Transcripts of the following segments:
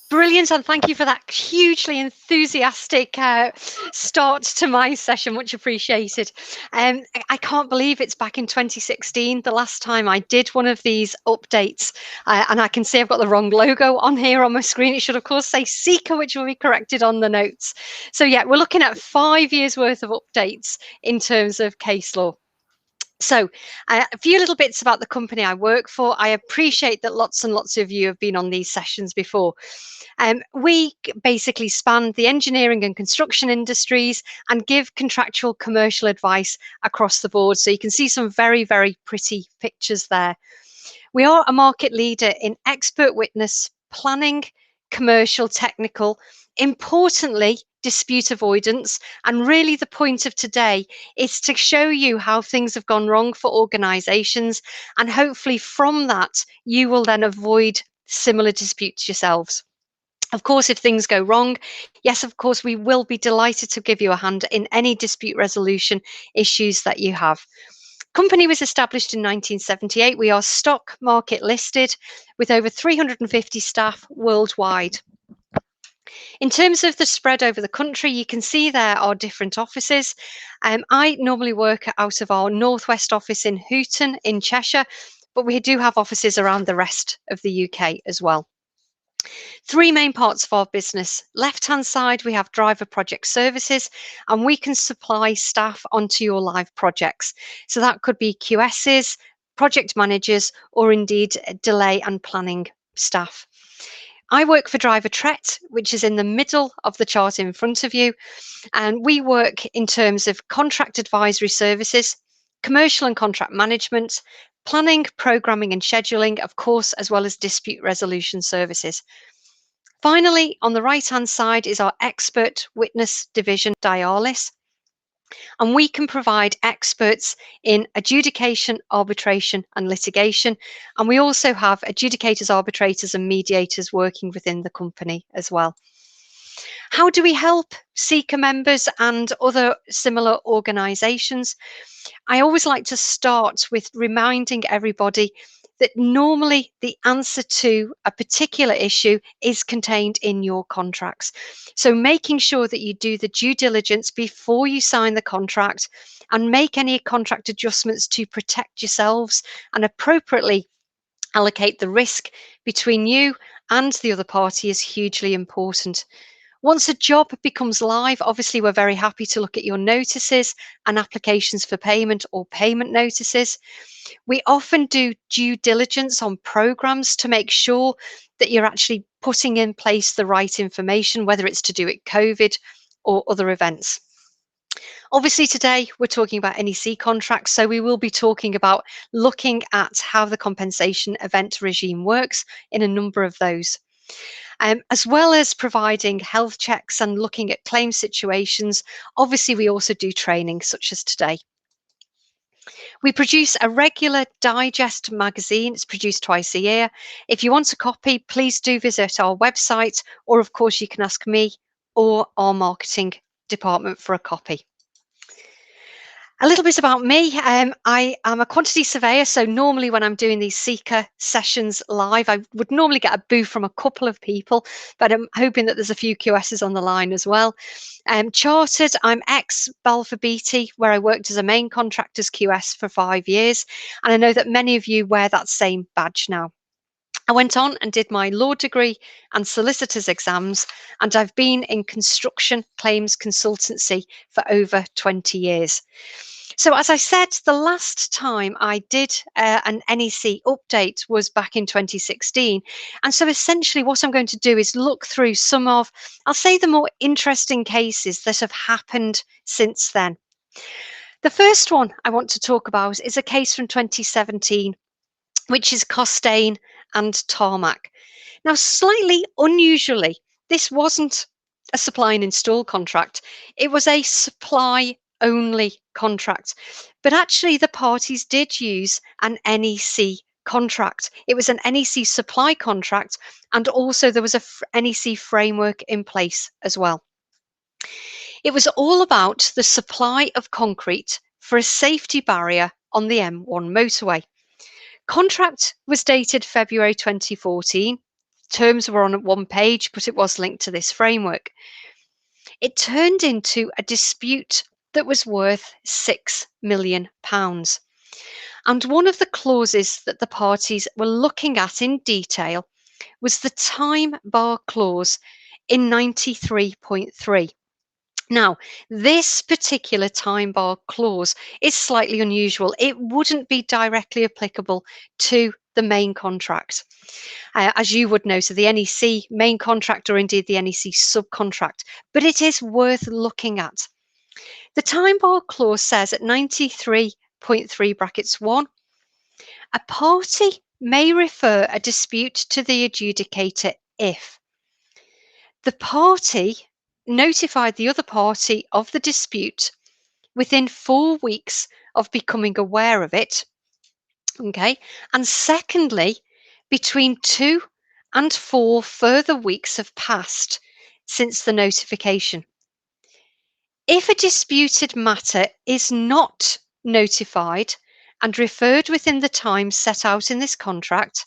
Brilliant, and thank you for that hugely enthusiastic start to my session. Much appreciated. I can't believe it's back in 2016, the last time I did one of these updates. And I can see I've got the wrong logo on here on my screen. It should, of course, say Seeker, which will be corrected on the notes. So yeah, we're looking at 5 years worth of updates in terms of case law. So a few little bits about the company I work for. I appreciate that lots and lots of you have been on these sessions before. We basically span the engineering and construction industries and give contractual commercial advice across the board. So you can see some very, very pretty pictures there. We are a market leader in expert witness planning, commercial, technical, importantly, dispute avoidance. And really the point of today is to show you how things have gone wrong for organisations, and hopefully from that you will then avoid similar disputes yourselves. Of course, if things go wrong, yes, of course, we will be delighted to give you a hand in any dispute resolution issues that you have. Company was established in 1978. We are stock market listed with over 350 staff worldwide. In terms of the spread over the country, you can see there are different offices. I normally work out of our Northwest office in Hooton in Cheshire, but we do have offices around the rest of the UK as well. 3 main parts of our business. Left-hand side, we have driver project services, and we can supply staff onto your live projects. So that could be QSs, project managers, or indeed delay and planning staff. I work for Driver Tret, which is in the middle of the chart in front of you, and we work in terms of contract advisory services, commercial and contract management, planning, programming and scheduling, of course, as well as dispute resolution services. Finally, on the right-hand side is our expert witness division, Dialis, and we can provide experts in adjudication, arbitration and litigation. And we also have adjudicators, arbitrators and mediators working within the company as well. How do we help Seeker members and other similar organisations? I always like to start with reminding everybody that normally the answer to a particular issue is contained in your contracts. So making sure that you do the due diligence before you sign the contract and make any contract adjustments to protect yourselves and appropriately allocate the risk between you and the other party is hugely important. Once a job becomes live, obviously we're very happy to look at your notices and applications for payment or payment notices. We often do due diligence on programs to make sure that you're actually putting in place the right information, whether it's to do with COVID or other events. Obviously today we're talking about NEC contracts, so we will be talking about looking at how the compensation event regime works in a number of those. As well as providing health checks and looking at claim situations, obviously we also do training such as today. We produce a regular digest magazine. It's produced twice a year. If you want a copy, please do visit our website, or of course you can ask me or our marketing department for a copy. A little bit about me. I am a quantity surveyor, so normally when I'm doing these Seeker sessions live, I would normally get a boo from a couple of people, but I'm hoping that there's a few QSs on the line as well. Chartered, I'm ex-Balfour Beatty, where I worked as a main contractor's QS for 5 years, and I know that many of you wear that same badge now. I went on and did my law degree and solicitor's exams, and I've been in construction claims consultancy for over 20 years. So as I said, the last time I did an NEC update was back in 2016. And so essentially what I'm going to do is look through some of, I'll say, the more interesting cases that have happened since then. The first one I want to talk about is a case from 2017, which is COSTAIN and TARMAC. Now, slightly unusually, this wasn't a supply and install contract. It was a supply only contract, but actually the parties did use an NEC contract. It was an NEC supply contract, and also there was a NEC framework in place as well. It was all about the supply of concrete for a safety barrier on the M1 motorway. Contract was dated February 2014. terms were on one page, but it was linked to this framework. It turned into a dispute that was worth £6 million. And one of the clauses that the parties were looking at in detail was the time bar clause in 93.3. Now, this particular time bar clause is slightly unusual. It wouldn't be directly applicable to the main contract. As you would know, so the NEC main contract or indeed the NEC subcontract, but it is worth looking at. The time bar clause says at 93.3 brackets 1, a party may refer a dispute to the adjudicator if the party notified the other party of the dispute within 4 weeks of becoming aware of it, okay, and secondly, between 2 and 4 further weeks have passed since the notification. If a disputed matter is not notified and referred within the time set out in this contract,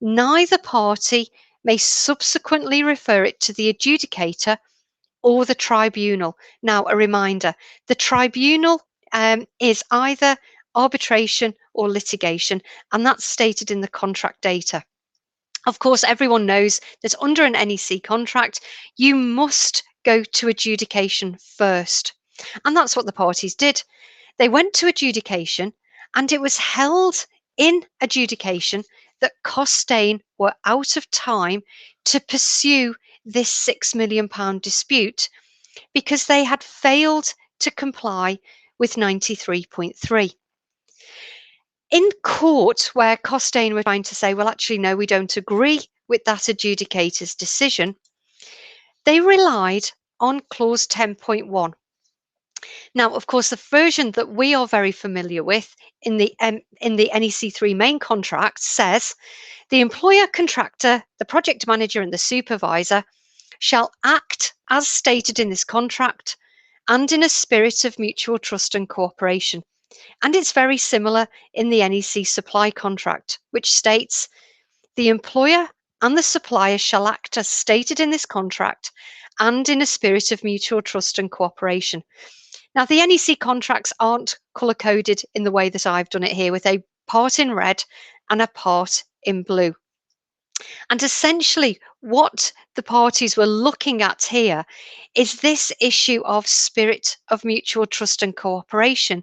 neither party may subsequently refer it to the adjudicator or the tribunal. Now, a reminder, the tribunal is either arbitration or litigation, and that's stated in the contract data. Of course, everyone knows that under an NEC contract, you must go to adjudication first. And that's what the parties did. They went to adjudication, and it was held in adjudication that COSTAIN were out of time to pursue this £6 million dispute because they had failed to comply with 93.3. In court, where COSTAIN were trying to say, well, actually, no, we don't agree with that adjudicator's decision, they relied on clause 10.1. Now, of course, the version that we are very familiar with in the NEC3 main contract says the employer, contractor, the project manager and the supervisor shall act as stated in this contract and in a spirit of mutual trust and cooperation. And it's very similar in the NEC supply contract, which states the employer and the supplier shall act as stated in this contract and in a spirit of mutual trust and cooperation. Now, the NEC contracts aren't colour-coded in the way that I've done it here, with a part in red and a part in blue. And essentially, what the parties were looking at here is this issue of spirit of mutual trust and cooperation.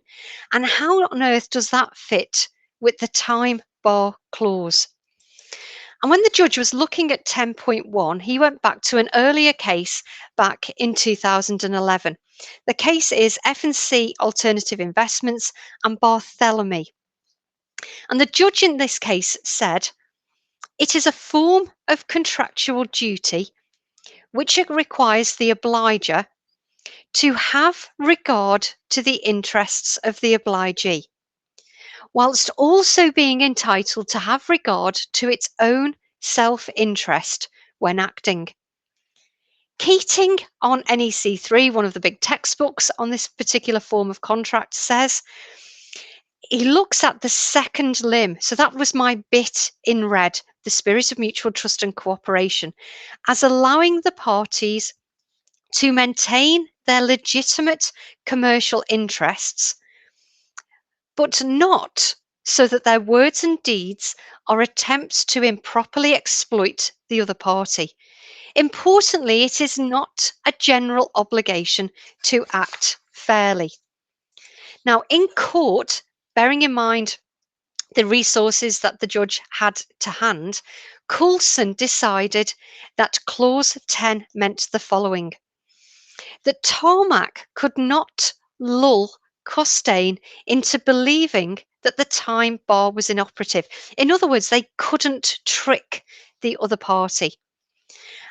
And how on earth does that fit with the time bar clause? And when the judge was looking at 10.1, he went back to an earlier case back in 2011. The case is F&C Alternative Investments and Barthélemy. And the judge in this case said, it is a form of contractual duty which requires the obliger to have regard to the interests of the obligee, whilst also being entitled to have regard to its own self-interest when acting. Keating on NEC3, one of the big textbooks on this particular form of contract, says he looks at the second limb. So that was my bit in red, the spirit of mutual trust and cooperation, as allowing the parties to maintain their legitimate commercial interests, but not so that their words and deeds are attempts to improperly exploit the other party. Importantly, it is not a general obligation to act fairly. Now, in court, bearing in mind the resources that the judge had to hand, Coulson decided that clause 10 meant the following: that TARMAC could not lull COSTAIN into believing that the time bar was inoperative. In other words, they couldn't trick the other party.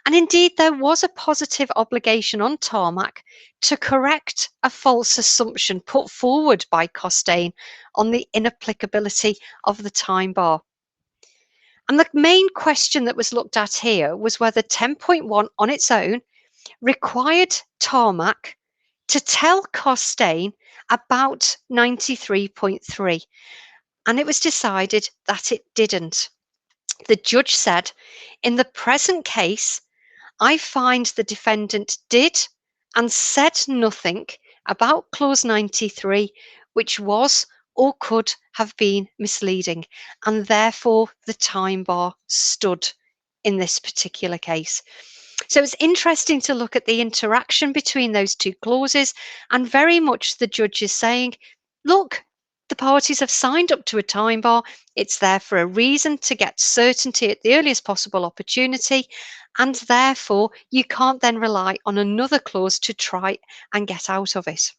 And indeed, there was a positive obligation on TARMAC to correct a false assumption put forward by COSTAIN on the inapplicability of the time bar. And the main question that was looked at here was whether 10.1 on its own required TARMAC to tell COSTAIN about 93.3, and it was decided that it didn't. The judge said, in the present case, I find the defendant did and said nothing about clause 93, which was or could have been misleading, and therefore the time bar stood in this particular case. So it's interesting to look at the interaction between those two clauses, and very much the judge is saying, look, the parties have signed up to a time bar. It's there for a reason, to get certainty at the earliest possible opportunity, and therefore you can't then rely on another clause to try and get out of it.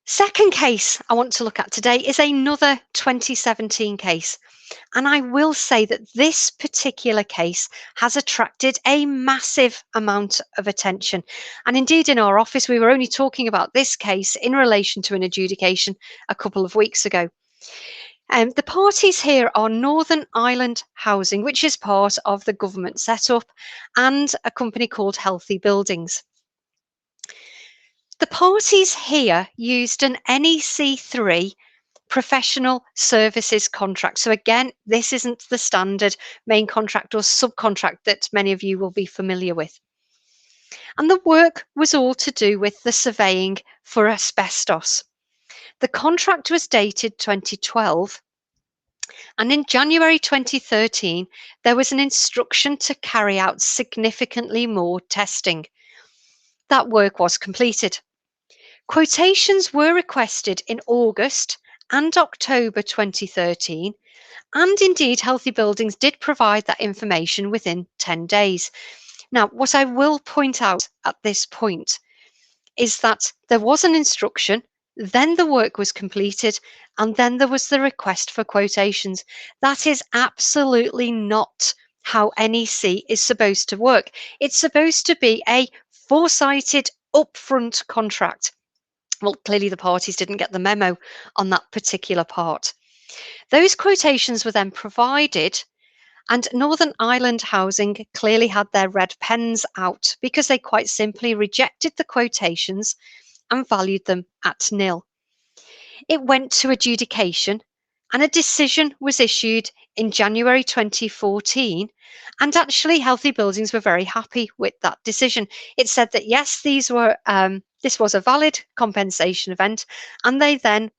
Second case I want to look at today is another 2017 case. And I will say that this particular case has attracted a massive amount of attention. And indeed, in our office, we were only talking about this case in relation to an adjudication a couple of weeks ago. The parties here are Northern Ireland Housing, which is part of the government setup, and a company called Healthy Buildings. The parties here used an NEC 3 professional services contract. So again, this isn't the standard main contract or subcontract that many of you will be familiar with. And the work was all to do with the surveying for asbestos. The contract was dated 2012, and in January 2013, there was an instruction to carry out significantly more testing. That work was completed. Quotations were requested in August and October 2013, and indeed Healthy Buildings did provide that information within 10 days. Now, what I will point out at this point is that there was an instruction, then the work was completed, and then there was the request for quotations. That is absolutely not how NEC is supposed to work. It's supposed to be a foresighted, upfront contract. Well, clearly the parties didn't get the memo on that particular part. Those quotations were then provided, and Northern Ireland Housing clearly had their red pens out because they quite simply rejected the quotations and valued them at nil. It went to adjudication, and a decision was issued in January 2014, and actually Healthy Buildings were very happy with that decision. It said that yes, this was a valid compensation event, and they then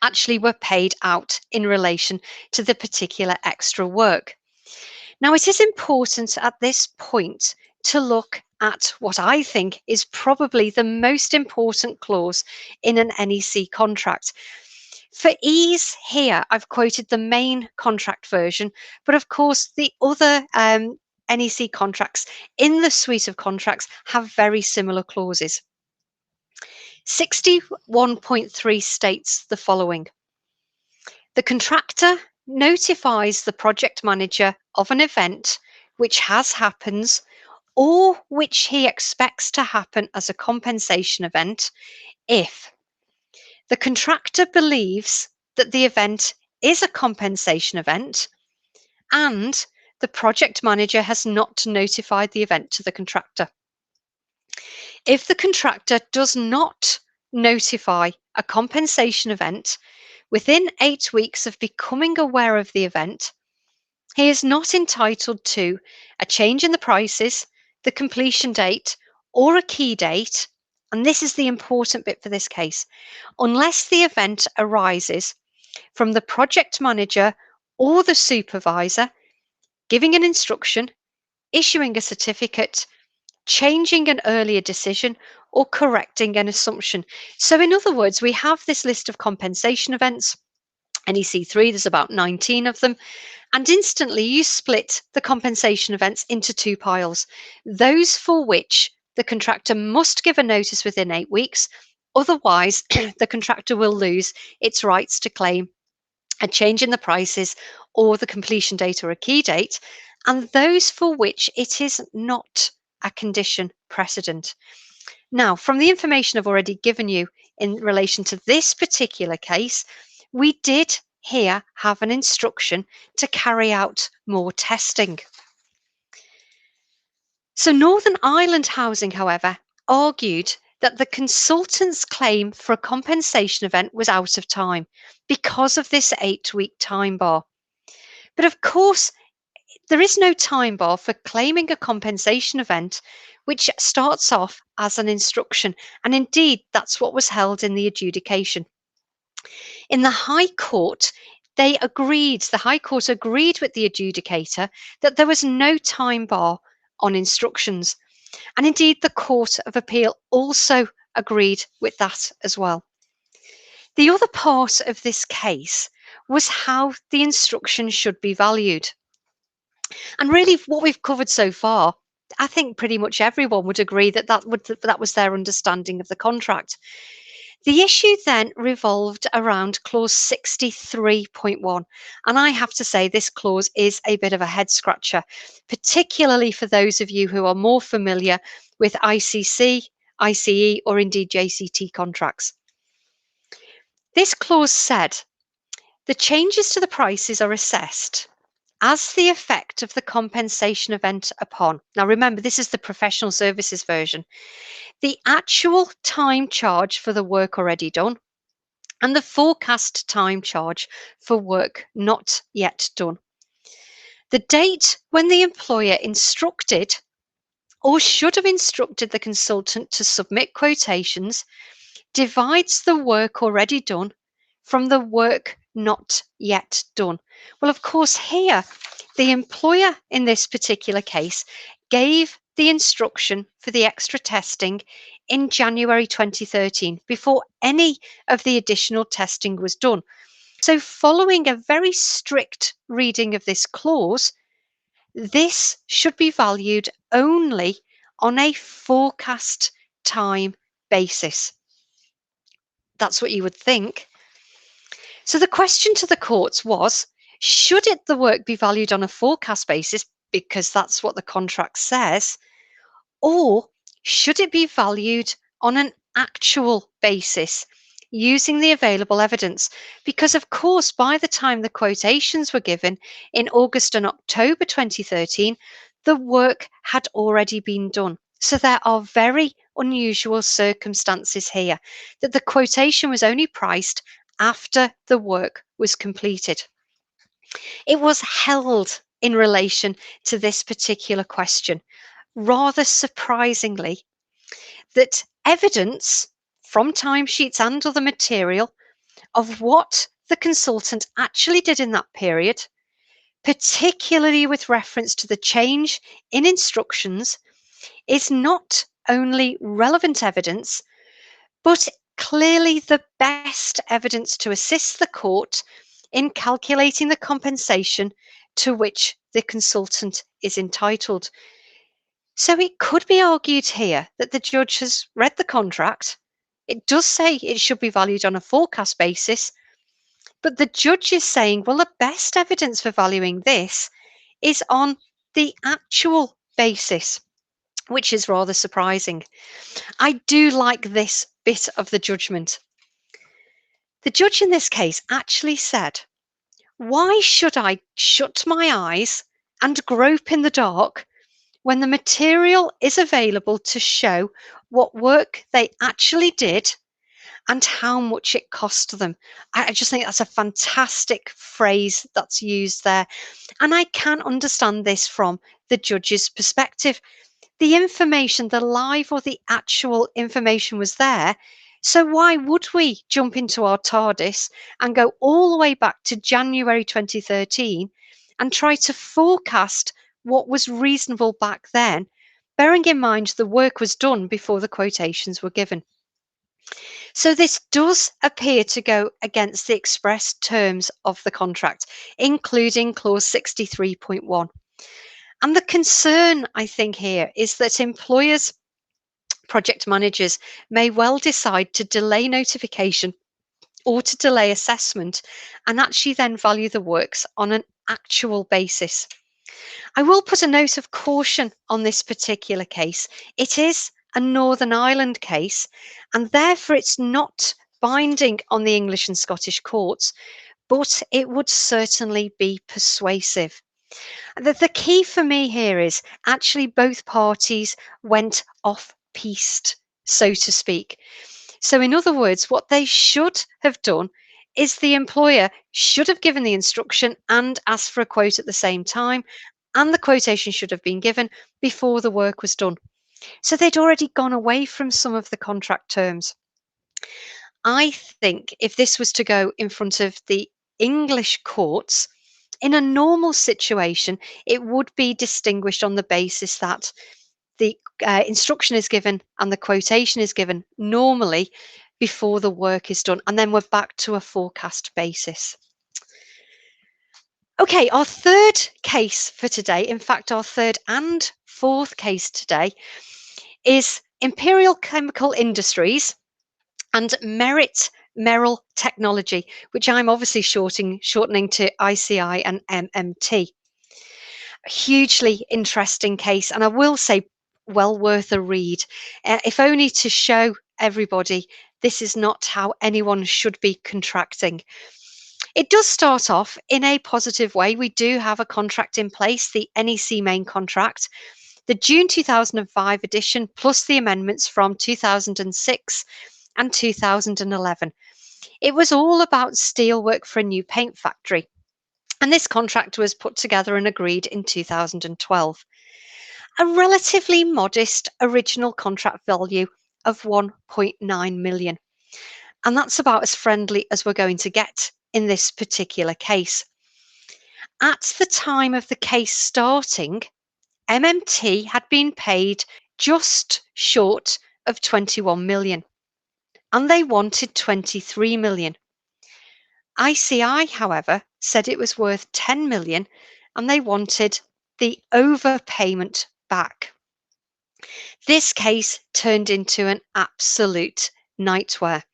actually were paid out in relation to the particular extra work. Now, it is important at this point to look at what I think is probably the most important clause in an NEC contract. For ease here, I've quoted the main contract version, but of course the other NEC contracts in the suite of contracts have very similar clauses. 61.3 states the following: the contractor notifies the project manager of an event which has happened or which he expects to happen as a compensation event if the contractor believes that the event is a compensation event and the project manager has not notified the event to the contractor. If the contractor does not notify a compensation event within 8 weeks of becoming aware of the event, he is not entitled to a change in the prices, the completion date, or a key date, and this is the important bit for this case, unless the event arises from the project manager or the supervisor giving an instruction, issuing a certificate, changing an earlier decision, or correcting an assumption. So in other words, we have this list of compensation events, NEC 3, there's about 19 of them, and instantly you split the compensation events into two piles. Those for which the contractor must give a notice within 8 weeks, otherwise the contractor will lose its rights to claim a change in the prices or the completion date or a key date, and those for which it is not a condition precedent. Now, from the information I've already given you in relation to this particular case, we did here have an instruction to carry out more testing. So Northern Ireland Housing, however, argued that the consultant's claim for a compensation event was out of time because of this 8-week time bar. But of course, there is no time bar for claiming a compensation event which starts off as an instruction, and indeed that's what was held in the adjudication. In the High Court, the High Court agreed with the adjudicator that there was no time bar on instructions. And indeed, the Court of Appeal also agreed with that as well. The other part of this case was how the instruction should be valued. And really, what we've covered so far, I think pretty much everyone would agree that that was their understanding of the contract. The issue then revolved around clause 63.1, and I have to say this clause is a bit of a head scratcher, particularly for those of you who are more familiar with ICC, ICE, or indeed JCT contracts. This clause said, the changes to the prices are assessed as the effect of the compensation event upon. Now remember, this is the professional services version. The actual time charge for the work already done and the forecast time charge for work not yet done. The date when the employer instructed or should have instructed the consultant to submit quotations divides the work already done from the work not yet done. Well, of course, here, the employer in this particular case gave the instruction for the extra testing in January 2013 before any of the additional testing was done. So following a very strict reading of this clause, this should be valued only on a forecast time basis. That's what you would think. So the question to the courts was, should the work be valued on a forecast basis, because that's what the contract says, or should it be valued on an actual basis using the available evidence? Because of course, by the time the quotations were given in August and October 2013, the work had already been done. So there are very unusual circumstances here that the quotation was only priced after the work was completed. It was held in relation to this particular question, rather surprisingly, that evidence from timesheets and other material of what the consultant actually did in that period, particularly with reference to the change in instructions, is not only relevant evidence, but clearly the best evidence to assist the court in calculating the compensation to which the consultant is entitled. So it could be argued here that the judge has read the contract. It does say it should be valued on a forecast basis, but the judge is saying, well, the best evidence for valuing this is on the actual basis, which is rather surprising. I do like this bit of the judgment. The judge in this case actually said, why should I shut my eyes and grope in the dark when the material is available to show what work they actually did and how much it cost them? I just think that's a fantastic phrase that's used there. And I can understand this from the judge's perspective. The information, the live or the actual information was there. So why would we jump into our TARDIS and go all the way back to January 2013 and try to forecast what was reasonable back then, bearing in mind the work was done before the quotations were given? So this does appear to go against the express terms of the contract, including clause 63.1. And the concern, I think, here is that employers, project managers, may well decide to delay notification or to delay assessment and actually then value the works on an actual basis. I will put a note of caution on this particular case. It is a Northern Ireland case, and therefore it's not binding on the English and Scottish courts, but it would certainly be persuasive. The key for me here is actually both parties went off-piste, so to speak. So in other words, what they should have done is the employer should have given the instruction and asked for a quote at the same time, and the quotation should have been given before the work was done. So they'd already gone away from some of the contract terms. I think if this was to go in front of the English courts, in a normal situation, it would be distinguished on the basis that the instruction is given and the quotation is given normally before the work is done, and then we're back to a forecast basis. Okay, our third case for today, in fact, our third and fourth case today, is Imperial Chemical Industries and Merrill Technology, which I'm obviously shortening to ICI and MMT. A hugely interesting case, and I will say well worth a read, if only to show everybody this is not how anyone should be contracting. It does start off in a positive way. We do have a contract in place, the NEC main contract, the June 2005 edition, plus the amendments from 2006 and 2011. It was all about steelwork for a new paint factory, and this contract was put together and agreed in 2012. A relatively modest original contract value of 1.9 million. And that's about as friendly as we're going to get in this particular case. At the time of the case starting, MMT had been paid just short of 21 million, and they wanted 23 million. ICI, however, said it was worth 10 million, and they wanted the overpayment back. This case turned into an absolute nightmare.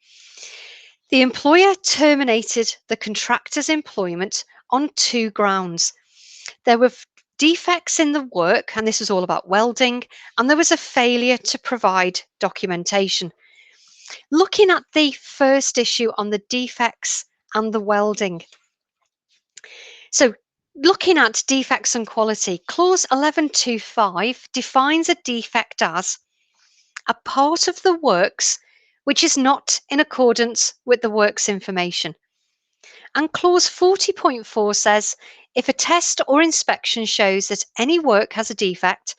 The employer terminated the contractor's employment on two grounds. There were defects in the work, and this was all about welding, and there was a failure to provide documentation. Looking at the first issue on the defects and the welding. So, looking at defects and quality, clause 11.2.5 defines a defect as a part of the works which is not in accordance with the works information. And clause 40.4 says, if a test or inspection shows that any work has a defect,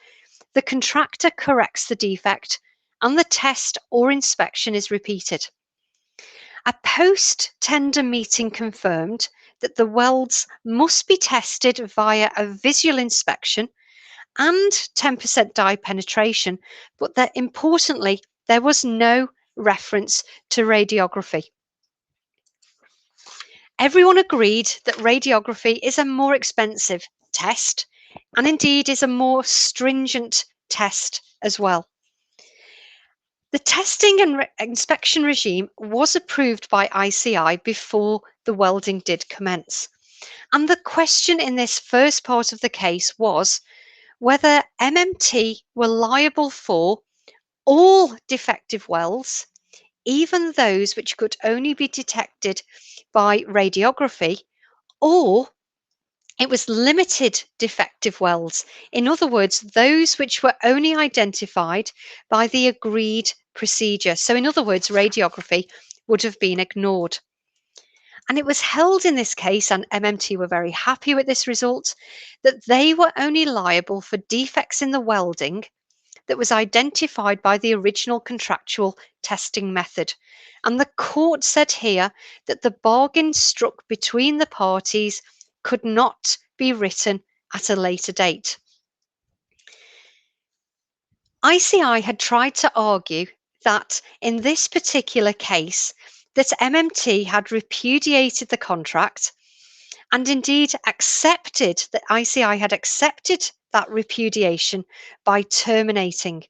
the contractor corrects the defect and the test or inspection is repeated. A post-tender meeting confirmed that the welds must be tested via a visual inspection and 10% dye penetration, but that importantly, there was no reference to radiography. Everyone agreed that radiography is a more expensive test and indeed is a more stringent test as well. The testing and inspection regime was approved by ICI before the welding did commence. And the question in this first part of the case was whether MMT were liable for all defective welds, even those which could only be detected by radiography, or it was limited defective welds. In other words, those which were only identified by the agreed procedure. So in other words, radiography would have been ignored. And it was held in this case, and MMT were very happy with this result, that they were only liable for defects in the welding that was identified by the original contractual testing method. And the court said here that the bargain struck between the parties could not be written at a later date. ICI had tried to argue that in this particular case, that MMT had repudiated the contract and indeed accepted that ICI had accepted that repudiation by terminating.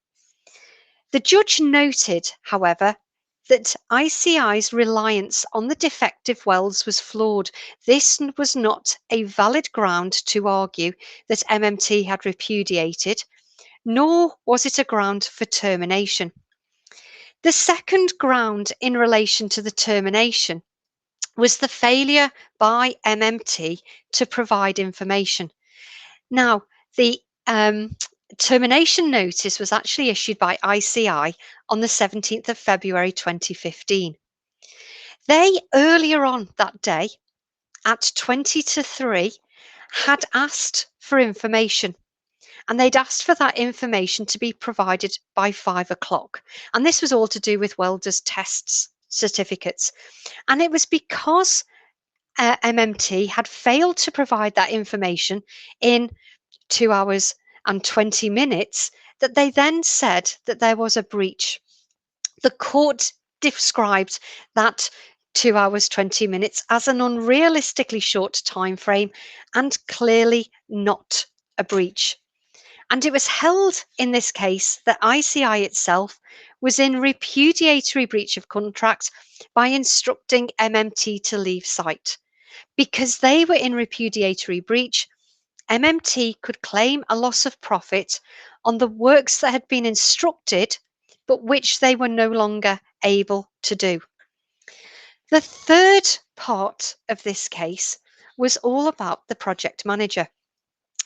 The judge noted, however, that ICI's reliance on the defective welds was flawed. This was not a valid ground to argue that MMT had repudiated, nor was it a ground for termination. The second ground in relation to the termination was the failure by MMT to provide information. Now, the termination notice was actually issued by ICI on the 17th of February 2015. They earlier on that day at 20 to 3 had asked for information, and they'd asked for that information to be provided by 5 o'clock. And this was all to do with welders' tests certificates. And it was because MMT had failed to provide that information in 2 hours and 20 minutes that they then said that there was a breach. The court described that 2 hours 20 minutes as an unrealistically short time frame and clearly not a breach. And it was held in this case that ICI itself was in repudiatory breach of contract by instructing MMT to leave site. Because they were in repudiatory breach, MMT could claim a loss of profit on the works that had been instructed, but which they were no longer able to do. The third part of this case was all about the project manager.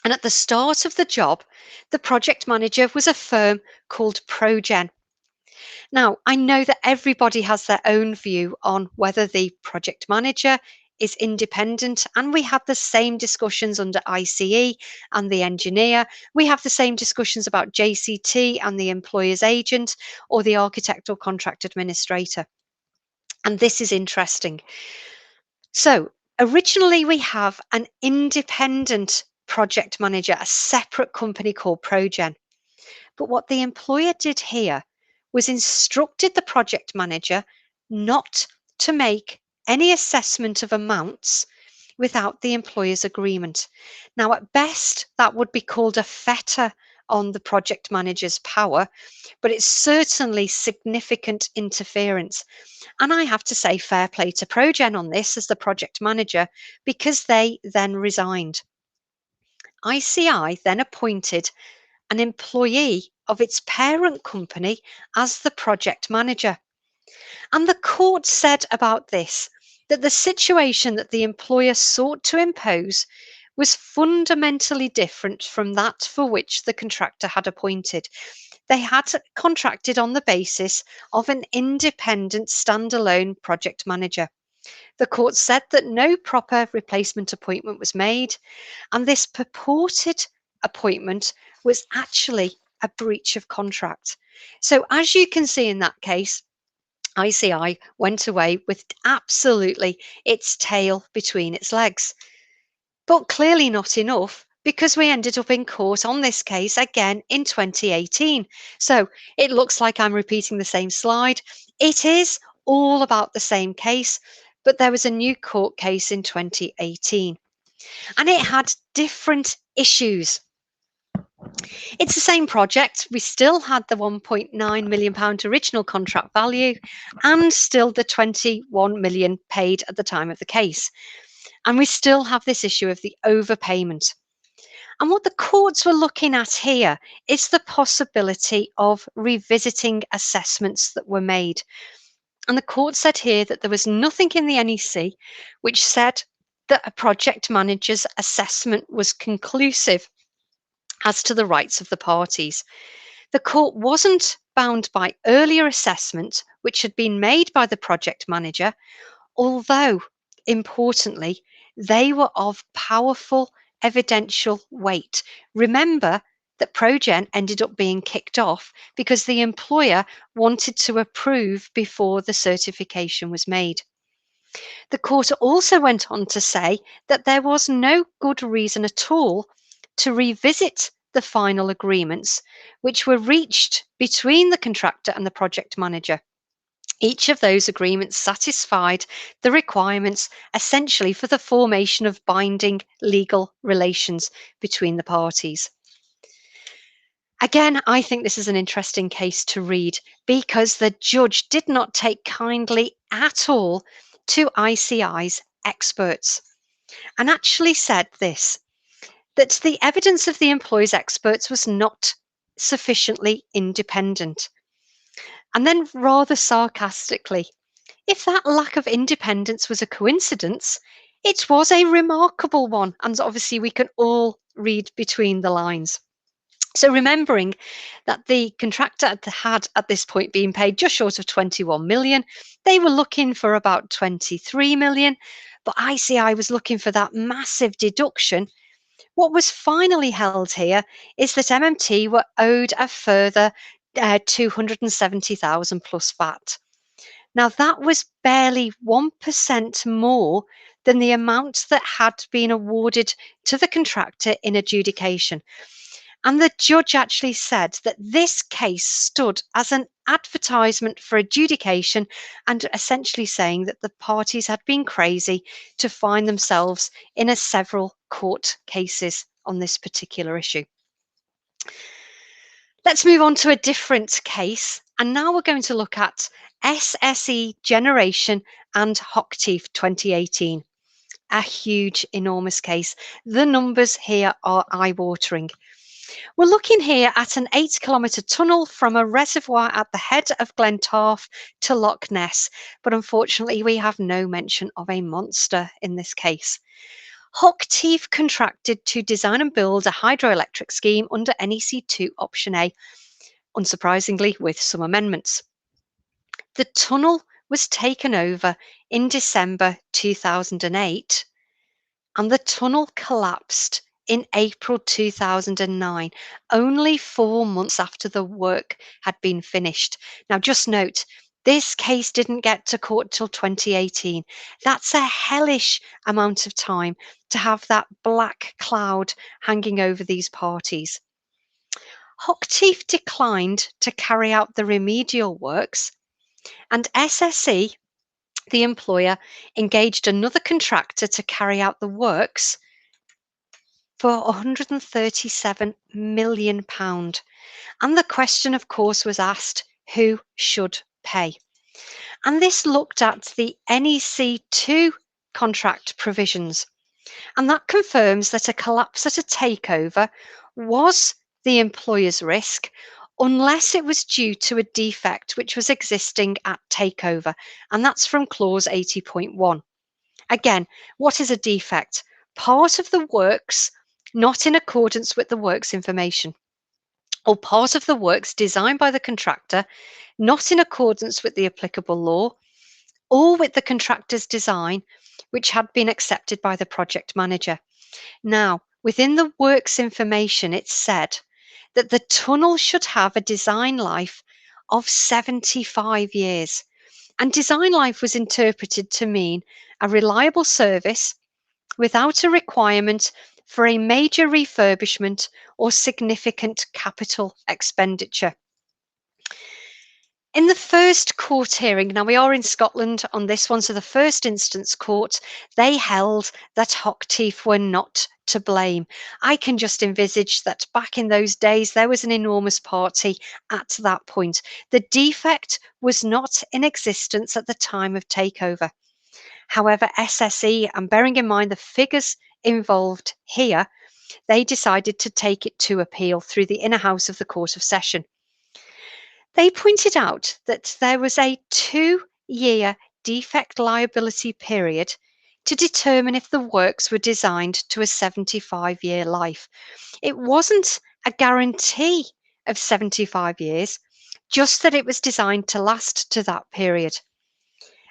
And at the start of the job, the project manager was a firm called ProGen. Now, I know that everybody has their own view on whether the project manager is independent, and we had the same discussions under ICE and the engineer. We have the same discussions about JCT and the employer's agent or the architect or contract administrator. And this is interesting. So originally we have an independent project manager, a separate company called ProGen. But what the employer did here was instructed the project manager not to make any assessment of amounts without the employer's agreement. Now, at best, that would be called a fetter on the project manager's power, but it's certainly significant interference. And I have to say fair play to ProGen on this as the project manager, because they then resigned. ICI then appointed an employee of its parent company as the project manager. And the court said about this that the situation that the employer sought to impose was fundamentally different from that for which the contractor had appointed. They had contracted on the basis of an independent standalone project manager. The court said that no proper replacement appointment was made, and this purported appointment was actually a breach of contract. So as you can see in that case, ICI went away with absolutely its tail between its legs. But clearly not enough, because we ended up in court on this case again in 2018. So it looks like I'm repeating the same slide. It is all about the same case, but there was a new court case in 2018. And it had different issues. It's the same project. We still had the £1.9 million original contract value and still the 21 million paid at the time of the case. And we still have this issue of the overpayment. And what the courts were looking at here is the possibility of revisiting assessments that were made. And the court said here that there was nothing in the NEC which said that a project manager's assessment was conclusive as to the rights of the parties. The court wasn't bound by earlier assessment which had been made by the project manager, although, importantly, they were of powerful evidential weight. Remember that ProGen ended up being kicked off because the employer wanted to approve before the certification was made. The court also went on to say that there was no good reason at all to revisit the final agreements which were reached between the contractor and the project manager. Each of those agreements satisfied the requirements essentially for the formation of binding legal relations between the parties. Again, I think this is an interesting case to read because the judge did not take kindly at all to ICI's experts and actually said this, that the evidence of the employer's experts was not sufficiently independent. And then rather sarcastically, if that lack of independence was a coincidence, it was a remarkable one. And obviously we can all read between the lines. So remembering that the contractor had at this point been paid just short of 21 million, they were looking for about 23 million, but ICI was looking for that massive deduction. What was finally held here is that MMT were owed a further 270,000 plus VAT. Now that was barely 1% more than the amount that had been awarded to the contractor in adjudication. And the judge actually said that this case stood as an advertisement for adjudication and essentially saying that the parties had been crazy to find themselves in several court cases on this particular issue. Let's move on to a different case. And now we're going to look at SSE Generation and HOCHTIEF 2018. A huge, enormous case. The numbers here are eye-watering. We're looking here at an 8-kilometre tunnel from a reservoir at the head of Glentarf to Loch Ness, but unfortunately we have no mention of a monster in this case. HOCHTIEF contracted to design and build a hydroelectric scheme under NEC 2 Option A, unsurprisingly with some amendments. The tunnel was taken over in December 2008 and the tunnel collapsed in April 2009, only 4 months after the work had been finished. Now, just note, this case didn't get to court till 2018. That's a hellish amount of time to have that black cloud hanging over these parties. HOCHTIEF declined to carry out the remedial works, and SSE, the employer, engaged another contractor to carry out the works for £137 million. And the question, of course, was asked, who should pay? And this looked at the NEC 2 contract provisions. And that confirms that a collapse at a takeover was the employer's risk, unless it was due to a defect which was existing at takeover. And that's from clause 80.1. Again, what is a defect? Part of the works not in accordance with the works information, or part of the works designed by the contractor not in accordance with the applicable law, or with the contractor's design which had been accepted by the project manager. Now, within the works information, it said that the tunnel should have a design life of 75 years. And design life was interpreted to mean a reliable service without a requirement for a major refurbishment or significant capital expenditure. In the first court hearing, now we are in Scotland on this one, so the first instance court, they held that HOCHTIEF were not to blame. I can just envisage that back in those days, there was an enormous party at that point. The defect was not in existence at the time of takeover. However, SSE, and bearing in mind the figures involved here, they decided to take it to appeal through the inner house of the Court of Session. They pointed out that there was a 2-year defect liability period to determine if the works were designed to a 75-year life. It wasn't a guarantee of 75 years, just that it was designed to last to that period.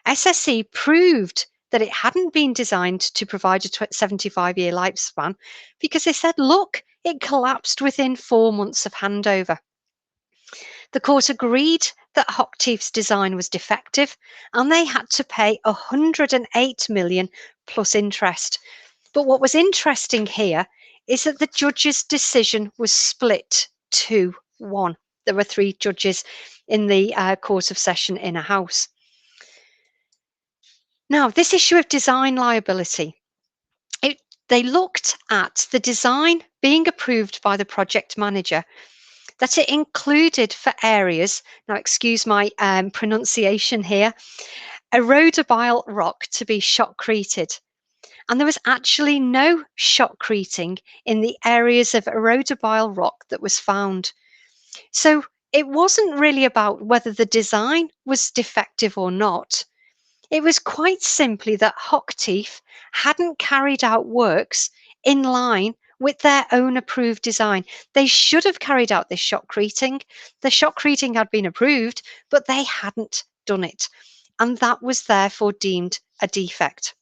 SSE proved that it hadn't been designed to provide a 75-year lifespan because they said, look, it collapsed within 4 months of handover. The court agreed that HOCHTIEF's design was defective and they had to pay 108 million plus interest. But what was interesting here is that the judge's decision was split 2-1. There were 3 judges in the Court of Session inner house. Now, this issue of design liability, they looked at the design being approved by the project manager, that it included for areas, now excuse my pronunciation here, erodobile rock to be shotcreted. And there was actually no shotcreting in the areas of erodobile rock that was found. So it wasn't really about whether the design was defective or not. It was quite simply that HOCHTIEF hadn't carried out works in line with their own approved design. They should have carried out this shotcreting. The shotcreting had been approved, but they hadn't done it. And that was therefore deemed a defect.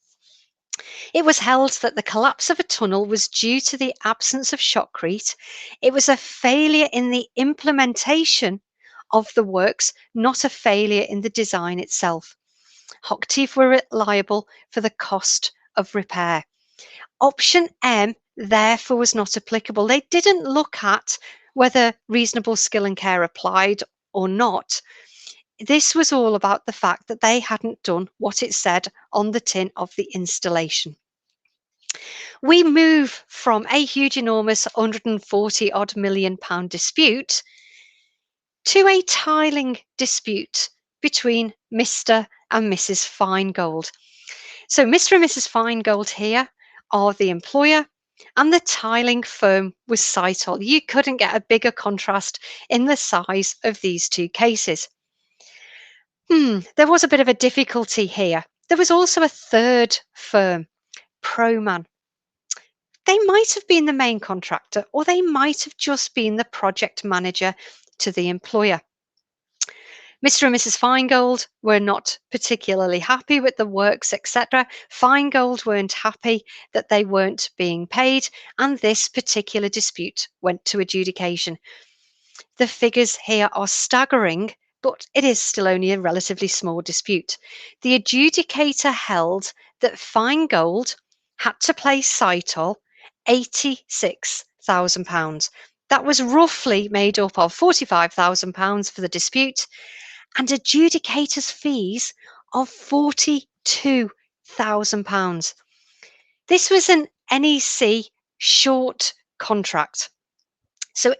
It was held that the collapse of a tunnel was due to the absence of shotcrete. It was a failure in the implementation of the works, not a failure in the design itself. HOCHTIEF were liable for the cost of repair. Option M, therefore, was not applicable. They didn't look at whether reasonable skill and care applied or not. This was all about the fact that they hadn't done what it said on the tin of the installation. We move from a huge, enormous 140 odd million pound dispute to a tiling dispute between Mr. and Mrs. Finegold. So Mr. and Mrs. Finegold here are the employer, and the tiling firm was SITOL. You couldn't get a bigger contrast in the size of these two cases. There was a bit of a difficulty here. There was also a third firm, ProMan. They might have been the main contractor, or they might have just been the project manager to the employer. Mr. and Mrs. Finegold were not particularly happy with the works, etc. Finegold weren't happy that they weren't being paid, and this particular dispute went to adjudication. The figures here are staggering, but it is still only a relatively small dispute. The adjudicator held that Finegold had to pay SITOL £86,000. That was roughly made up of £45,000 for the dispute and adjudicators' fees of £42,000. This was an NEC short contract.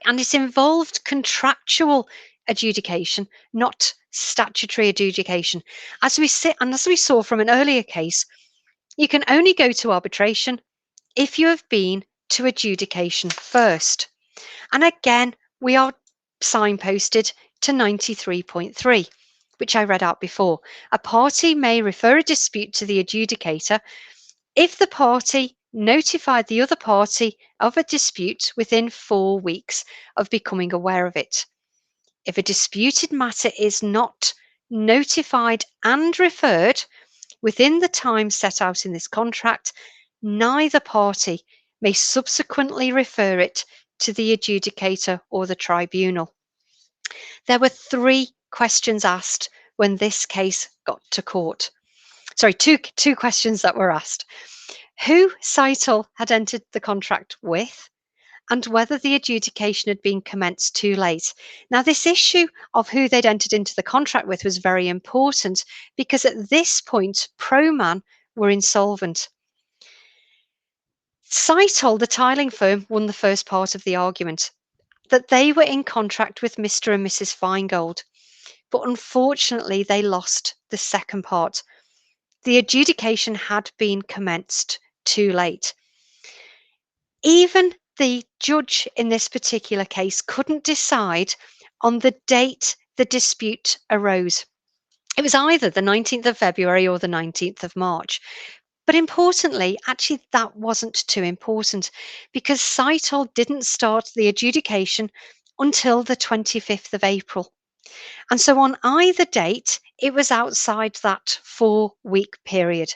And it involved contractual adjudication, not statutory adjudication. As we saw from an earlier case, you can only go to arbitration if you have been to adjudication first. And again, we are signposted to 93.3, which I read out before. A party may refer a dispute to the adjudicator if the party notified the other party of a dispute within 4 weeks of becoming aware of it. If a disputed matter is not notified and referred within the time set out in this contract, neither party may subsequently refer it to the adjudicator or the tribunal. There were 3 questions asked when this case got to court. Sorry, two questions that were asked. Who SITOL had entered the contract with, and whether the adjudication had been commenced too late. Now, this issue of who they'd entered into the contract with was very important because at this point, ProMan were insolvent. SITOL, the tiling firm, won the first part of the argument, that they were in contract with Mr. and Mrs. Finegold, but unfortunately they lost the second part. The adjudication had been commenced too late. Even the judge in this particular case couldn't decide on the date the dispute arose. It was either the 19th of February or the 19th of March. But importantly, actually, that wasn't too important because SITOL didn't start the adjudication until the 25th of April. And so on either date, it was outside that 4-week period.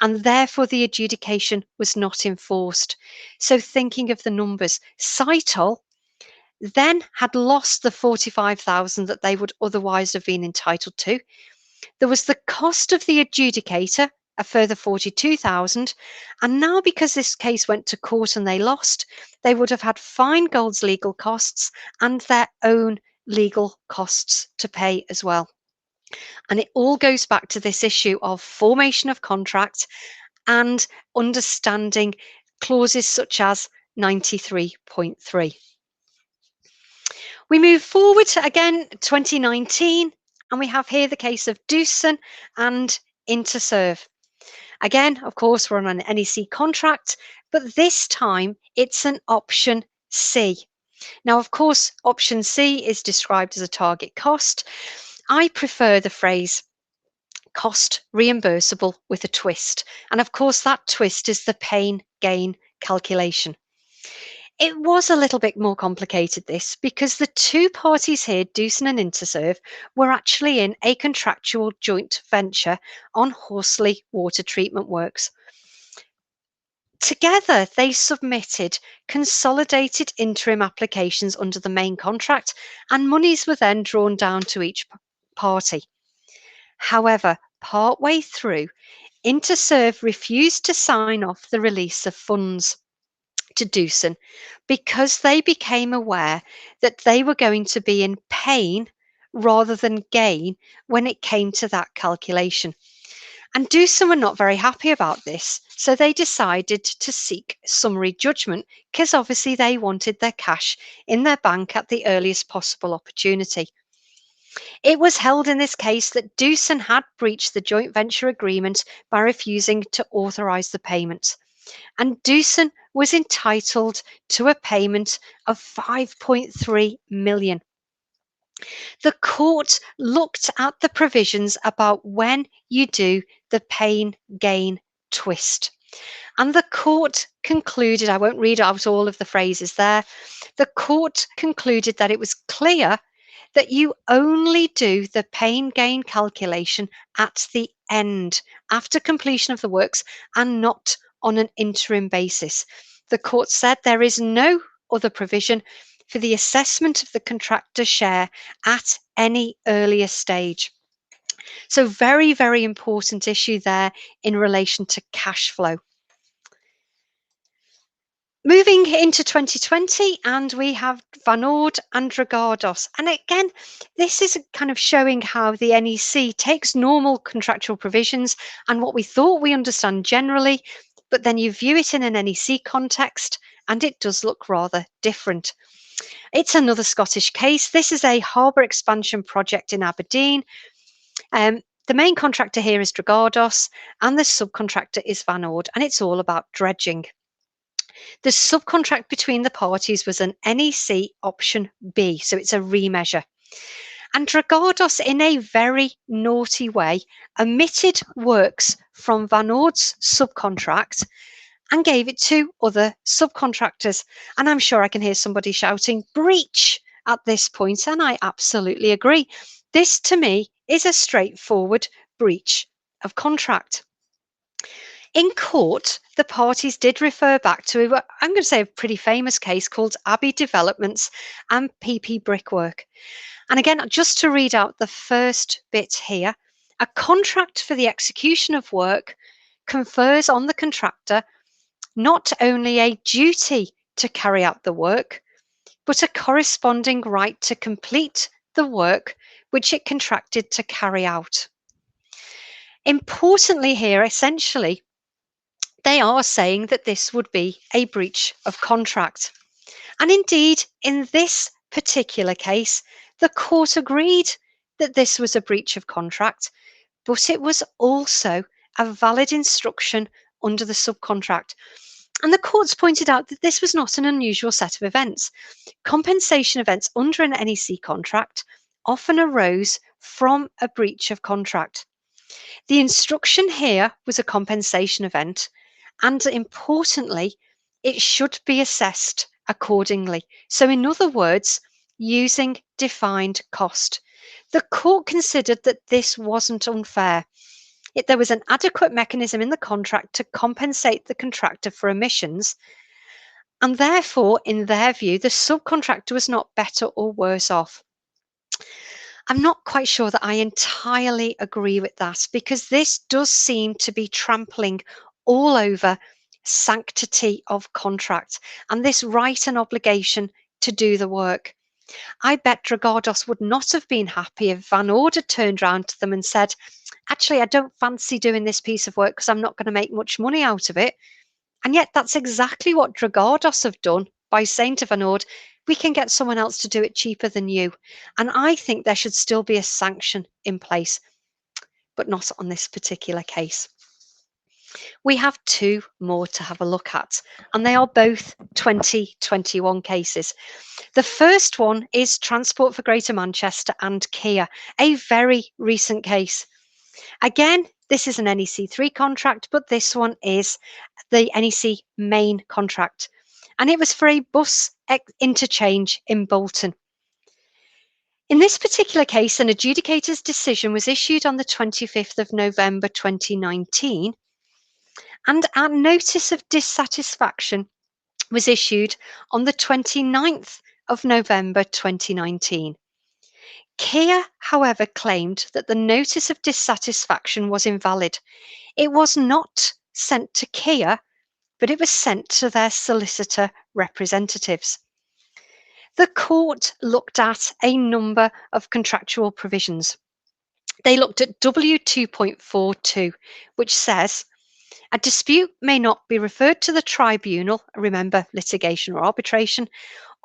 And therefore, the adjudication was not enforced. So thinking of the numbers, SITOL then had lost the 45,000 that they would otherwise have been entitled to. There was the cost of the adjudicator, a further 42,000. And now because this case went to court and they lost, they would have had Finegold's legal costs and their own legal costs to pay as well. And it all goes back to this issue of formation of contract and understanding clauses such as 93.3. We move forward to, again, 2019, and we have here the case of DOOSAN and INTERSERVE. Again, of course, we're on an NEC contract, but this time it's an option C. Now, of course, option C is described as a target cost. I prefer the phrase cost reimbursable with a twist. And of course, that twist is the pain gain calculation. It was a little bit more complicated, this, because the two parties here, DOOSAN and INTERSERVE, were actually in a contractual joint venture on Horsley water treatment works. Together, they submitted consolidated interim applications under the main contract, and monies were then drawn down to each party. However, partway through, INTERSERVE refused to sign off the release of funds to DOOSAN because they became aware that they were going to be in pain rather than gain when it came to that calculation. And DOOSAN were not very happy about this, so they decided to seek summary judgment because obviously they wanted their cash in their bank at the earliest possible opportunity. It was held in this case that DOOSAN had breached the joint venture agreement by refusing to authorise the payment, and DOOSAN was entitled to a payment of 5.3 million. The court looked at the provisions about when you do the pain gain twist. And the court concluded, I won't read out all of the phrases there, the court concluded that it was clear that you only do the pain gain calculation at the end, after completion of the works, and not on an interim basis. The court said there is no other provision for the assessment of the contractor's share at any earlier stage. So very, very important issue there in relation to cash flow. Moving into 2020, and we have VANOORD and DRAGADOS. And again, this is kind of showing how the NEC takes normal contractual provisions and what we thought we understand generally, but then you view it in an NEC context and it does look rather different. It's another Scottish case. This is a harbour expansion project in Aberdeen. The main contractor here is DRAGADOS and the subcontractor is VANOORD, and it's all about dredging. The subcontract between the parties was an NEC option B, so it's a remeasure. And DRAGADOS, in a very naughty way, omitted works from VANOORD's subcontract and gave it to other subcontractors. And I'm sure I can hear somebody shouting breach at this point, and I absolutely agree. This, to me, is a straightforward breach of contract. In court, the parties did refer back to, I'm going to say, a pretty famous case called Abbey Developments and PP Brickwork. And again, just to read out the first bit here, a contract for the execution of work confers on the contractor not only a duty to carry out the work, but a corresponding right to complete the work which it contracted to carry out. Importantly here, essentially, they are saying that this would be a breach of contract. And indeed, in this particular case, the court agreed that this was a breach of contract, but it was also a valid instruction under the subcontract. And the courts pointed out that this was not an unusual set of events. Compensation events under an NEC contract often arose from a breach of contract. The instruction here was a compensation event, and importantly, it should be assessed accordingly. So in other words, using defined cost. The court considered that this wasn't unfair. There was an adequate mechanism in the contract to compensate the contractor for emissions, and therefore, in their view, the subcontractor was not better or worse off. I'm not quite sure that I entirely agree with that, because this does seem to be trampling all over sanctity of contract and this right and obligation to do the work. I bet DRAGADOS would not have been happy if VANOORD had turned around to them and said, actually, I don't fancy doing this piece of work because I'm not going to make much money out of it. And yet that's exactly what DRAGADOS have done by saying to VANOORD, we can get someone else to do it cheaper than you. And I think there should still be a sanction in place, but not on this particular case. We have two more to have a look at, and they are both 2021 cases. The first one is Transport for Greater Manchester and KIER, a very recent case. Again, this is an NEC 3 contract, but this one is the NEC main contract. and it was for a bus interchange in Bolton. In this particular case, an adjudicator's decision was issued on the 25th of November 2019, and our notice of dissatisfaction was issued on the 29th of November 2019. KIER, however, claimed that the notice of dissatisfaction was invalid. It was not sent to KIER, but it was sent to their solicitor representatives. The court looked at a number of contractual provisions. They looked at W2.42, which says, a dispute may not be referred to the tribunal, remember litigation or arbitration,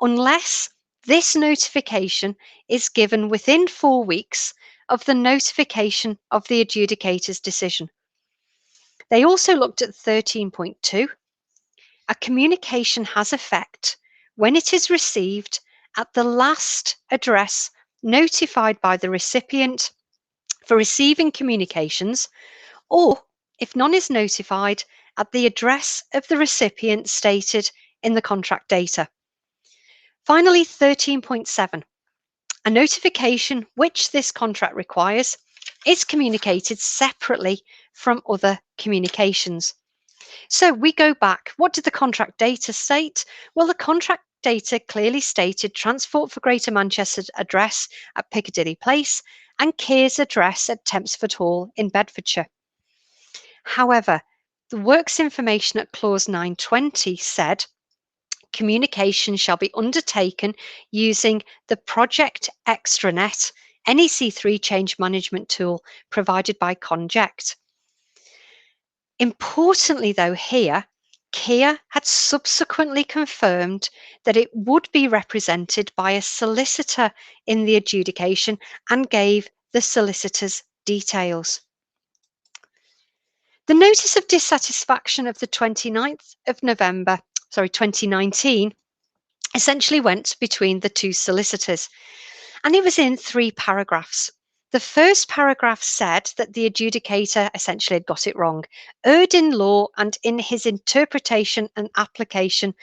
unless this notification is given within 4 weeks of the notification of the adjudicator's decision. They also looked at 13.2. A communication has effect when it is received at the last address notified by the recipient for receiving communications, or if none is notified, at the address of the recipient stated in the contract data. Finally, 13.7. A notification which this contract requires is communicated separately from other communications. So we go back. What did the contract data state? Well, the contract data clearly stated Transport for Greater Manchester address at Piccadilly Place and KIER's address at Tempsford Hall in Bedfordshire. However, the works information at clause 920 said communication shall be undertaken using the Project Extranet NEC3 change management tool provided by Conject. Importantly, though, here, KIER had subsequently confirmed that it would be represented by a solicitor in the adjudication and gave the solicitor's details. The notice of dissatisfaction of the 29th of November 2019 essentially went between the two solicitors, and it was in 3 paragraphs. The first paragraph said that the adjudicator essentially had got it wrong, erred in law and in his interpretation and application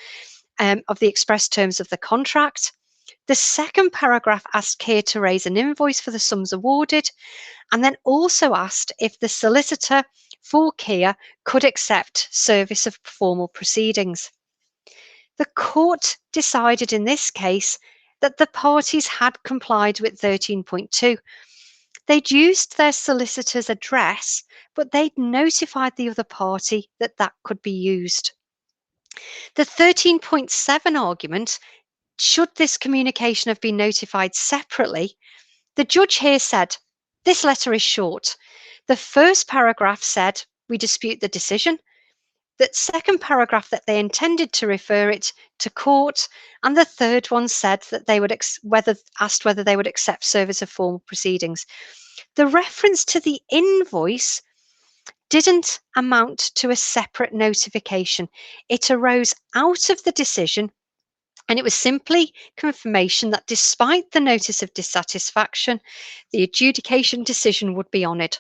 of the express terms of the contract. The second paragraph asked KIER to raise an invoice for the sums awarded, and then also asked if the solicitor for KIER could accept service of formal proceedings. The court decided in this case that the parties had complied with 13.2. They'd used their solicitor's address, but they'd notified the other party that that could be used. The 13.7 argument, should this communication have been notified separately, the judge here said, this letter is short. The first paragraph said, we dispute the decision. The second paragraph that they intended to refer it to court, and the third one said that they would asked whether they would accept service of formal proceedings. The reference to the invoice didn't amount to a separate notification. It arose out of the decision, and it was simply confirmation that despite the notice of dissatisfaction, the adjudication decision would be honoured,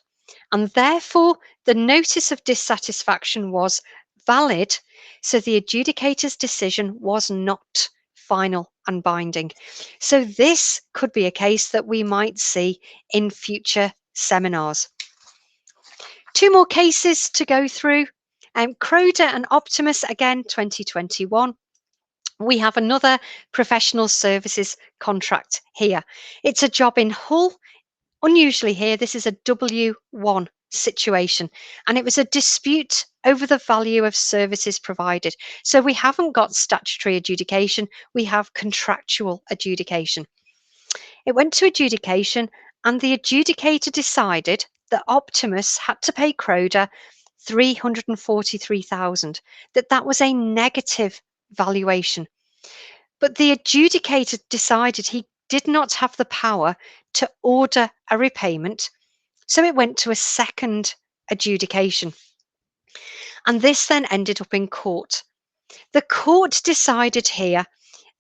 and therefore the notice of dissatisfaction was valid, so the adjudicator's decision was not final and binding. So this could be a case that we might see in future seminars. 2 more cases to go through. CRODA and OPTIMUS, again, 2021. We have another professional services contract here. It's a job in Hull. Unusually here, this is a W1 situation, and it was a dispute over the value of services provided. So we haven't got statutory adjudication, we have contractual adjudication. It went to adjudication, and the adjudicator decided that Optimus had to pay CRODA 343,000, that was a negative valuation. But the adjudicator decided he did not have the power to order a repayment, so it went to a second adjudication. And this then ended up in court. The court decided here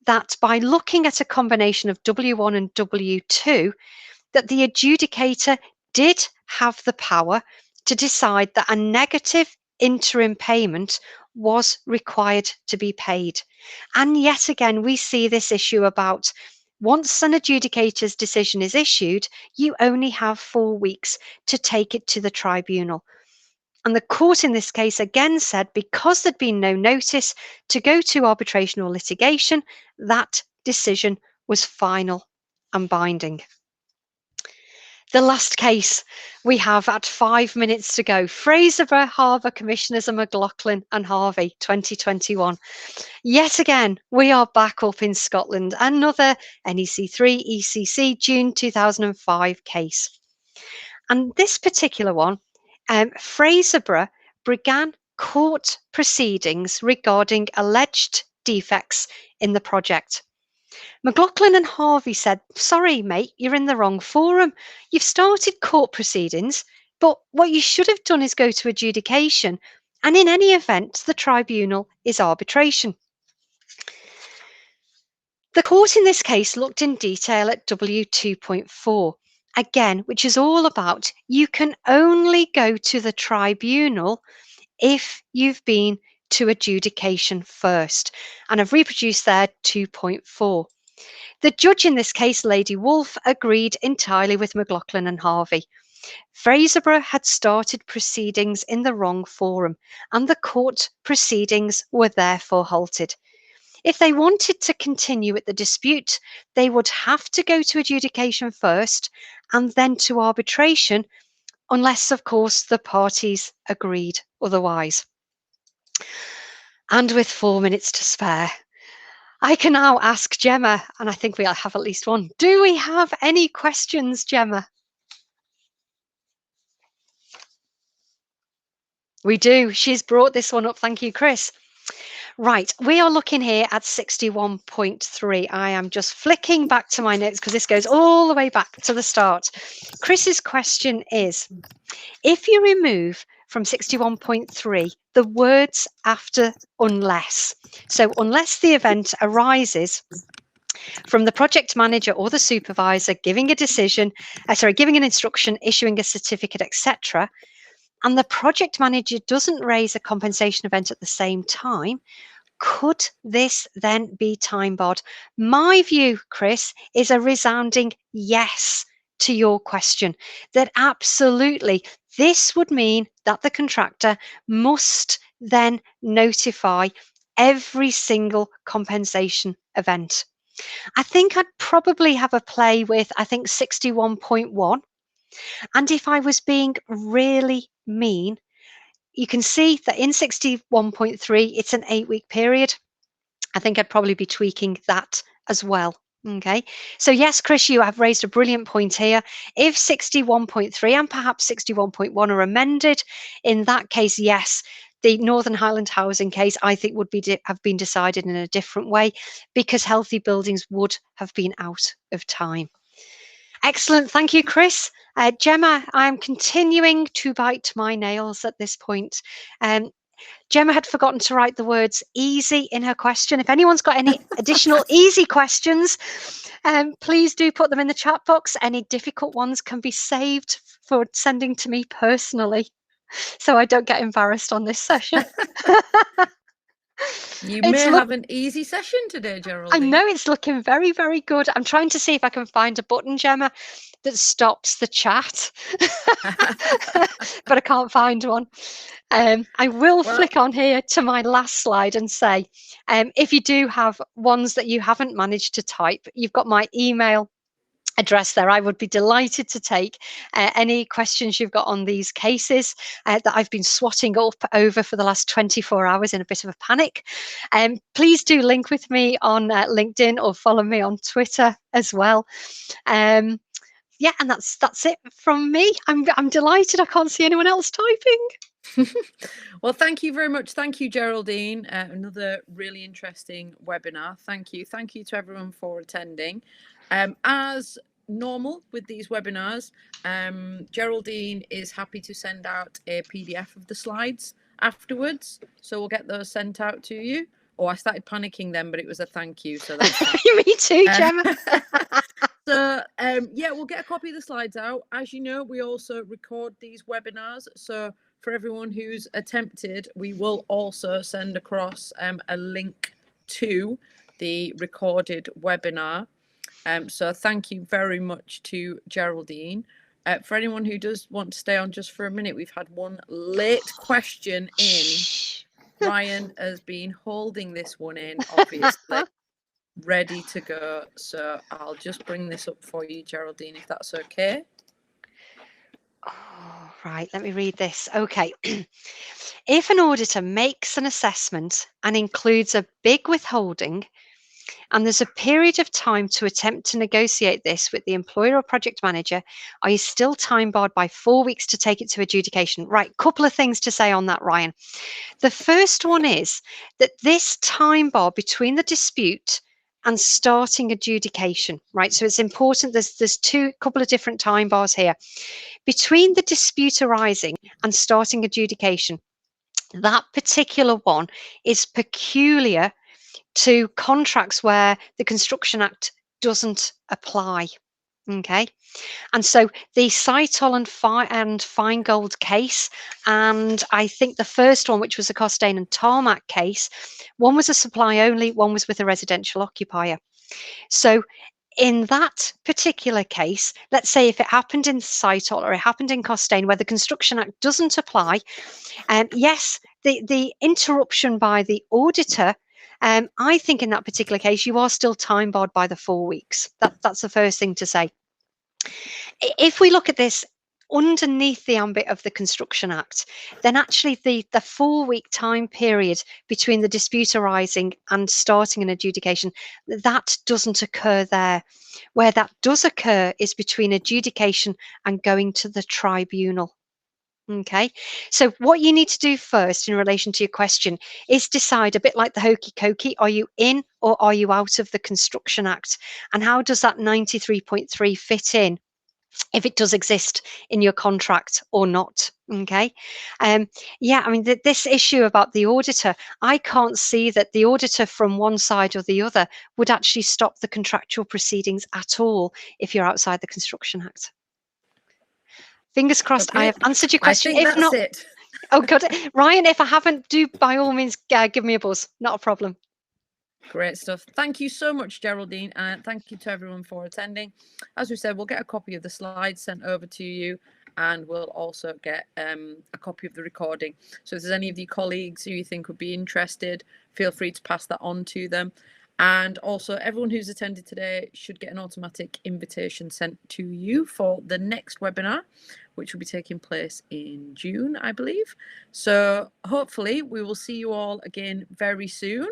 that by looking at a combination of W1 and W2, that the adjudicator did have the power to decide that a negative interim payment was required to be paid. And yet again, we see this issue about once an adjudicator's decision is issued, you only have 4 weeks to take it to the tribunal. And the court in this case again said because there'd been no notice to go to arbitration or litigation, that decision was final and binding. The last case we have at 5 minutes to go. FRASERBURGH Harbour Commissioners are McLaughlin and Harvey, 2021. Yet again, we are back up in Scotland. Another NEC 3 ECC June 2005 case. And this particular one, FRASERBURGH began court proceedings regarding alleged defects in the project. McLaughlin and Harvey said, sorry, mate, you're in the wrong forum. You've started court proceedings, but what you should have done is go to adjudication. And in any event, the tribunal is arbitration. The court in this case looked in detail at W2.4, again, which is all about you can only go to the tribunal if you've been to adjudication first. And I've reproduced there 2.4. The judge in this case, Lady Wolfe, agreed entirely with McLaughlin and Harvey. FRASERBURGH had started proceedings in the wrong forum, and the court proceedings were therefore halted. If they wanted to continue with the dispute, they would have to go to adjudication first and then to arbitration, unless, of course, the parties agreed otherwise. And with 4 minutes to spare, I can now ask Gemma, and I think we'll have at least one. Do we have any questions, Gemma? We do. She's brought this one up. Thank you, Chris. Right, we are looking here at 61.3. I am just flicking back to my notes because this goes all the way back to the start. Chris's question is, if you remove from 61.3 the words after unless, so unless the event arises from the project manager or the supervisor giving a decision, giving an instruction, issuing a certificate, etc., and the project manager doesn't raise a compensation event at the same time, could this then be time barred? My view, Chris, is a resounding yes to your question, that absolutely this would mean that the contractor must then notify every single compensation event. I think I'd probably have a play with, 61.1. And if I was being really mean, you can see that in 61.3, it's an 8-week period. I think I'd probably be tweaking that as well. Okay, so yes, Chris, you have raised a brilliant point here. If 61.3 and perhaps 61.1 are amended, in that case, yes, the Northern Highland housing case, I think, would have been decided in a different way because healthy buildings would have been out of time. Excellent. Thank you, Chris. Gemma, I'm continuing to bite my nails at this point. Gemma had forgotten to write the words easy in her question. If anyone's got any additional easy questions, please do put them in the chat box. Any difficult ones can be saved for sending to me personally, so I don't get embarrassed on this session. You may have an easy session today, Geraldine. I know, it's looking very, very good. I'm trying to see if I can find a button, Gemma, that stops the chat, but I can't find one. I will flick on here to my last slide and say, if you do have ones that you haven't managed to type, you've got my email address there. I would be delighted to take any questions you've got on these cases that I've been swatting up over for the last 24 hours in a bit of a panic. Please do link with me on LinkedIn or follow me on Twitter as well. Yeah, and that's it from me. I'm delighted. I can't see anyone else typing. Well, thank you very much. Thank you, Geraldine. Another really interesting webinar. Thank you. Thank you to everyone for attending. As normal with these webinars, Geraldine is happy to send out a PDF of the slides afterwards. So we'll get those sent out to you. Oh, I started panicking then, but it was a thank you. So that's me too, Gemma. So yeah, we'll get a copy of the slides out. As you know, we also record these webinars. So for everyone who's attempted, we will also send across a link to the recorded webinar. So thank you very much to Geraldine. For anyone who does want to stay on just for a minute, we've had one late question in. Ryan has been holding this one in, obviously, ready to go. So I'll just bring this up for you, Geraldine, if that's okay. Oh, right, let me read this. Okay. If an auditor makes an assessment and includes a big withholding, and there's a period of time to attempt to negotiate this with the employer or project manager, are you still time barred by 4 weeks to take it to adjudication? Right, couple of things to say on that, Ryan. The first one is that this time bar between the dispute and starting adjudication, right? So it's important, there's couple of different time bars here. Between the dispute arising and starting adjudication, that particular one is peculiar to contracts where the Construction Act doesn't apply. Okay, and so the SITOL and FINEGOLD case, and I think the first one, which was a COSTAIN and TARMAC case, one was a supply only, one was with a residential occupier. So in that particular case, let's say if it happened in SITOL or it happened in COSTAIN where the Construction Act doesn't apply, yes, the interruption by the auditor, I think in that particular case, you are still time barred by the 4 weeks. That's the first thing to say. If we look at this underneath the ambit of the Construction Act, then actually the 4 week time period between the dispute arising and starting an adjudication, that doesn't occur there. Where that does occur is between adjudication and going to the tribunal. Okay, so what you need to do first in relation to your question is decide, a bit like the hokey cokey, are you in or are you out of the Construction Act? And how does that 93.3 fit in, if it does exist in your contract or not? Okay, yeah, I mean, this issue about the auditor, I can't see that the auditor from one side or the other would actually stop the contractual proceedings at all if you're outside the Construction Act. Fingers crossed, Okay. I have answered your question. I think if that's not, it. Oh God, Ryan, if I haven't, do by all means give me a buzz. Not a problem. Great stuff. Thank you so much, Geraldine, and thank you to everyone for attending. As we said, we'll get a copy of the slides sent over to you, and we'll also get a copy of the recording. So if there's any of your colleagues who you think would be interested, feel free to pass that on to them. And also, everyone who's attended today should get an automatic invitation sent to you for the next webinar, which will be taking place in June, I believe. So hopefully we will see you all again very soon.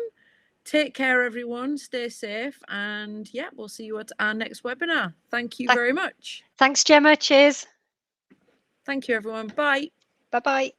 Take care, everyone. Stay safe. And yeah, we'll see you at our next webinar. Thank you very much. Thanks, Gemma. Cheers. Thank you, everyone. Bye. Bye-bye.